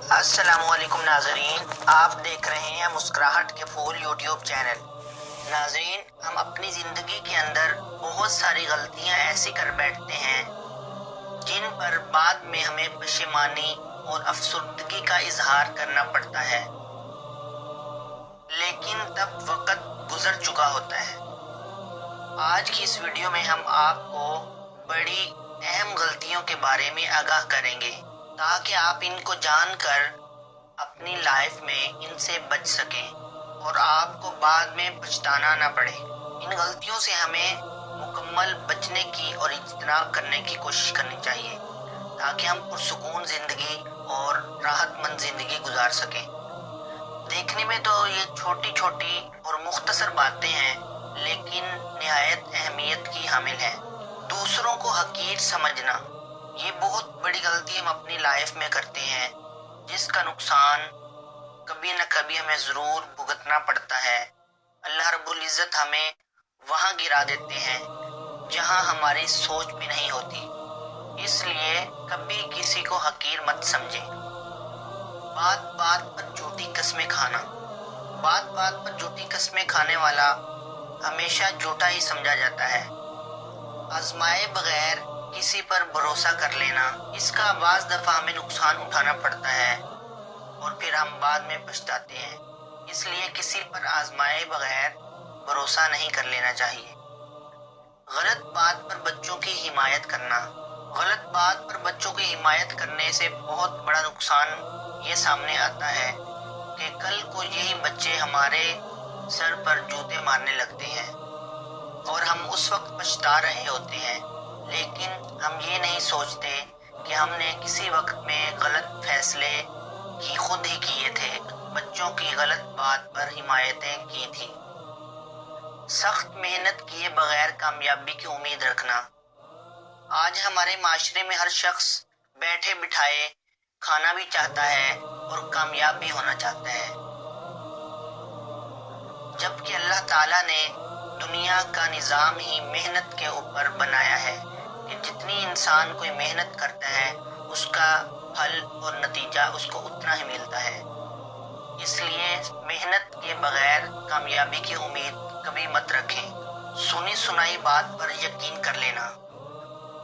अस्सलामुअलैकुम नाजरीन, आप देख रहे हैं मुस्कुराहट के फूल यूट्यूब चैनल। नाजरीन, हम अपनी ज़िंदगी के अंदर बहुत सारी गलतियां ऐसी कर बैठते हैं जिन पर बाद में हमें पशेमानी और अफसुर्दगी का इजहार करना पड़ता है, लेकिन तब वक्त गुजर चुका होता है। आज की इस वीडियो में हम आपको बड़ी अहम गलतियों के बारे में आगाह करेंगे ताकि आप इनको जानकर अपनी लाइफ में इनसे बच सकें और आपको बाद में पछताना ना पड़े। इन गलतियों से हमें मुकम्मल बचने की और इज्तनाब करने की कोशिश करनी चाहिए ताकि हम पुरसुकून ज़िंदगी और राहतमंद ज़िंदगी गुजार सकें। देखने में तो ये छोटी छोटी और मुख्तसर बातें हैं, लेकिन निहायत अहमियत की हामिल हैं। दूसरों को हकीर समझना, ये बहुत बड़ी गलती हम अपनी लाइफ में करते हैं जिसका नुकसान कभी न कभी हमें ज़रूर भुगतना पड़ता है। अल्लाह रब्बुल इज़्ज़त हमें वहाँ गिरा देते हैं जहाँ हमारी सोच भी नहीं होती। इसलिए कभी किसी को हकीर मत समझें। बात बात पर झूठी कस्में खाना, बात बात पर झूठी कस्में खाने वाला हमेशा झूठा ही समझा जाता है। आजमाए बगैर किसी पर भरोसा कर लेना, इसका बाज़ दफ़ा हमें नुकसान उठाना पड़ता है और फिर हम बाद में पछताते हैं। इसलिए किसी पर आजमाए बगैर भरोसा नहीं कर लेना चाहिए। गलत बात पर बच्चों की हिमायत करना, गलत बात पर बच्चों की हिमायत करने से बहुत बड़ा नुकसान ये सामने आता है कि कल को यही बच्चे हमारे सर पर जूते मारने लगते हैं और हम उस वक्त पछता रहे होते हैं, लेकिन हम ये नहीं सोचते कि हमने किसी वक्त में गलत फैसले ही खुद ही किए थे, बच्चों की गलत बात पर हिमायतें की थी। सख्त मेहनत किए बगैर कामयाबी की उम्मीद रखना, आज हमारे माशरे में हर शख्स बैठे बिठाए खाना भी चाहता है और कामयाब भी होना चाहता है, जबकि अल्लाह ताला ने दुनिया का निज़ाम ही मेहनत के ऊपर बनाया है कि जितनी इंसान कोई मेहनत करता है उसका फल और नतीजा उसको उतना ही मिलता है। इसलिए मेहनत के बगैर कामयाबी की उम्मीद कभी मत रखें। सुनी सुनाई बात पर यकीन कर लेना,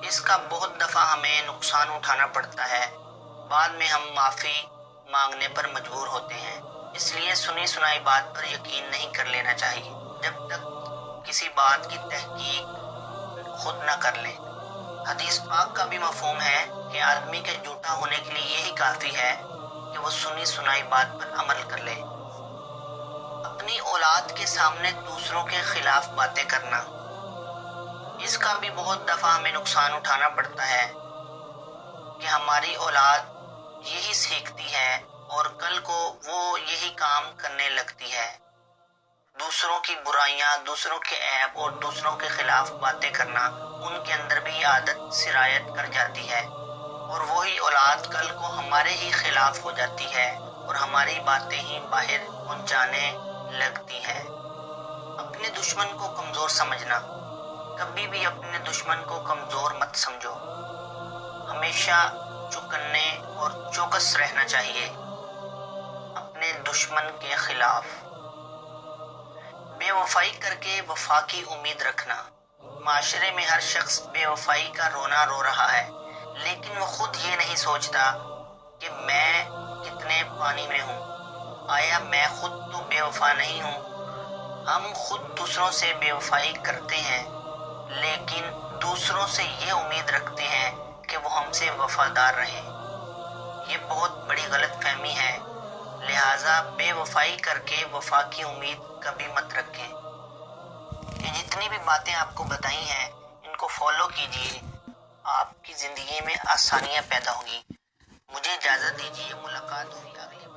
इसका बहुत दफ़ा हमें नुकसान उठाना पड़ता है, बाद में हम माफ़ी मांगने पर मजबूर होते हैं। इसलिए सुनी सुनाई बात पर यकीन नहीं कर लेना चाहिए जब तक किसी बात की तहकीक खुद न कर लें। हदीस पाक का भी मफहूम है कि आदमी के झूठा होने के लिए यही काफ़ी है कि वो सुनी सुनाई बात पर अमल कर ले। अपनी औलाद के सामने दूसरों के खिलाफ बातें करना, इसका भी बहुत दफ़ा हमें नुकसान उठाना पड़ता है कि हमारी औलाद यही सीखती है और कल को वो यही काम करने लगती है। दूसरों की बुराइयां, दूसरों के ऐब और दूसरों के खिलाफ बातें करना उनके अंदर भी आदत सिरायत कर जाती है और वही औलाद कल को हमारे ही खिलाफ हो जाती है और हमारी बातें ही बाहर पहुंचाने लगती है। अपने दुश्मन को कमज़ोर समझना, कभी भी अपने दुश्मन को कमज़ोर मत समझो। हमेशा चौकन्ने और चौकस रहना चाहिए अपने दुश्मन के खिलाफ। बेवफाई करके वफा की उम्मीद रखना, माशरे में हर शख्स बेवफाई का रोना रो रहा है, लेकिन वो खुद ये नहीं सोचता कि मैं कितने पानी में हूँ। आया मैं खुद तो बेवफा नहीं हूँ। हम खुद दूसरों से बेवफाई करते हैं, लेकिन दूसरों से ये उम्मीद रखते हैं कि वो हमसे वफादार रहें। ये बहुत बड़ी गलतफहमी है, लिहाजा बेवफाई करके वफा की उम्मीद कभी मत रखें। ये जितनी भी बातें आपको बताई हैं इनको फॉलो कीजिए, आपकी ज़िंदगी में आसानियाँ पैदा होंगी। मुझे इजाज़त दीजिए, मुलाकात होगी अगली